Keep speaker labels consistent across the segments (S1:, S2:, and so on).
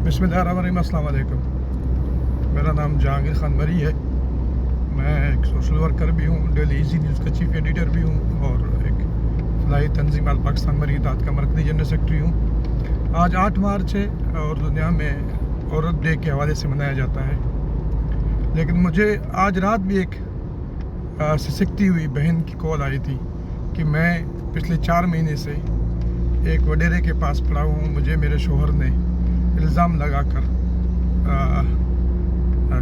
S1: बिस्मिल्लाहिर्रहमानिर्रहीम, अस्सलाम वालेकुम। मेरा नाम जहांगीर खान मरी है। मैं एक सोशल वर्कर भी हूँ, डेली इजी न्यूज़ का चीफ एडिटर भी हूँ और एक फलाई तंजीम अल पाकिस्तान मरीदात का मरकज़ी जनरल सेक्रेटरी हूँ। आज 8 मार्च है और दुनिया में औरत डे के हवाले से मनाया जाता है। लेकिन मुझे आज रात भी एक सिसकती हुई बहन की कॉल आई थी कि मैं पिछले 4 महीने से एक वडेरे के पास पड़ा हूँ। मुझे मेरे शोहर ने इल्ज़ाम लगा कर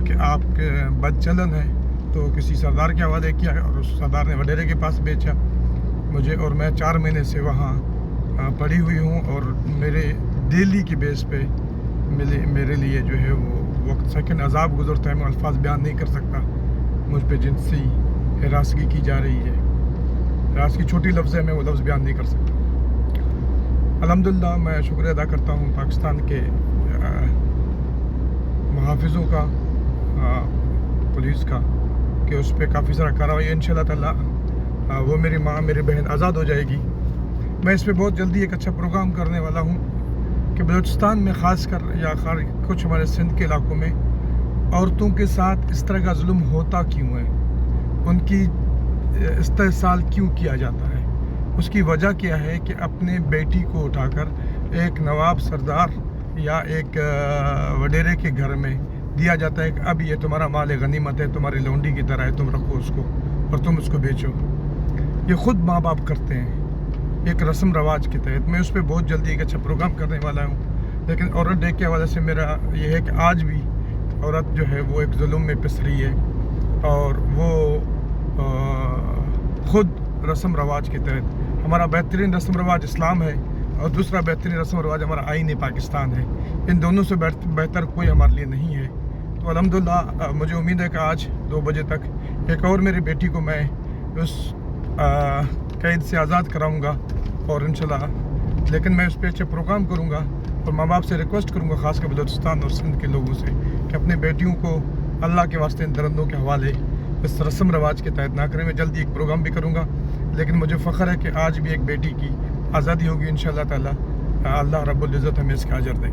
S1: कि आपके बदचलन है तो किसी सरदार के हवाले किया और उस सरदार ने वडेरे के पास बेचा मुझे, और मैं 4 महीने से वहाँ पड़ी हुई हूँ और मेरे डेली की बेस पे मेरे लिए जो है वो वक्त सेकंड अजाब गुजरता है। मैं अल्फाज बयान नहीं कर सकता। मुझ पे जिनसी हिरासगी की जा रही है। हिरासगी छोटी लफ्ज़ है, मैं वो लफ्ज़ बयान नहीं कर सकता। अल्हम्दुलिल्लाह मैं शुक्रिया अदा करता हूँ पाकिस्तान के मुहाफ़िज़ों का, पुलिस का, कि उस पर काफ़ी सारा कार्रवाई है। इंशाअल्लाह ताला वो मेरी माँ मेरी बहन आज़ाद हो जाएगी। मैं इस पर बहुत जल्दी एक अच्छा प्रोग्राम करने वाला हूँ कि बलूचिस्तान में ख़ास कर या कुछ हमारे सिंध के इलाक़ों में औरतों के साथ इस तरह का जुल्म होता क्यों है, उनकी इस्तेहसाल क्यों किया जाता है, उसकी वजह क्या है कि अपने बेटी को उठाकर एक नवाब सरदार या एक वडेरे के घर में दिया जाता है कि अब ये तुम्हारा माल गनीमत है, तुम्हारी लौंडी की तरह है, तुम रखो उसको और तुम उसको बेचो। ये ख़ुद माँ बाप करते हैं एक रस्म रवाज के तहत। मैं उस पर बहुत जल्दी एक अच्छा प्रोग्राम करने वाला हूँ। लेकिन औरत डे के हवाले से मेरा ये है कि आज भी औरत जो है वो एक जुल्म में पिस रही है और वो ख़ुद रस्म रवाज के तहत, हमारा बेहतरीन रस्म रवाज इस्लाम है और दूसरा बेहतरीन रस्म रवाज हमारा आईन पाकिस्तान है। इन दोनों से बेहतर कोई हमारे लिए नहीं है। तो अल्हम्दुलिल्लाह मुझे उम्मीद है कि आज 2 बजे तक एक और मेरी बेटी को मैं उस कैद से आज़ाद कराऊंगा और इंशाल्लाह, लेकिन मैं उस पर अच्छे प्रोग्राम करूंगा और माँ बाप से रिक्वेस्ट करूंगा, ख़ास कर बलूचिस्तान और सिंध के लोगों से, कि अपने बेटियों को अल्लाह के वास्ते इन दरंदों के हवाले इस रस्म रवाज के तहत ना करें। मैं जल्दी एक प्रोग्राम भी करूँगा। लेकिन मुझे फ़ख्र है कि आज भी एक बेटी की आज़ादी होगी इंशाअल्लाह ताला। अल्लाह रब्बुल इज़्ज़त हमें इसका अजर दे।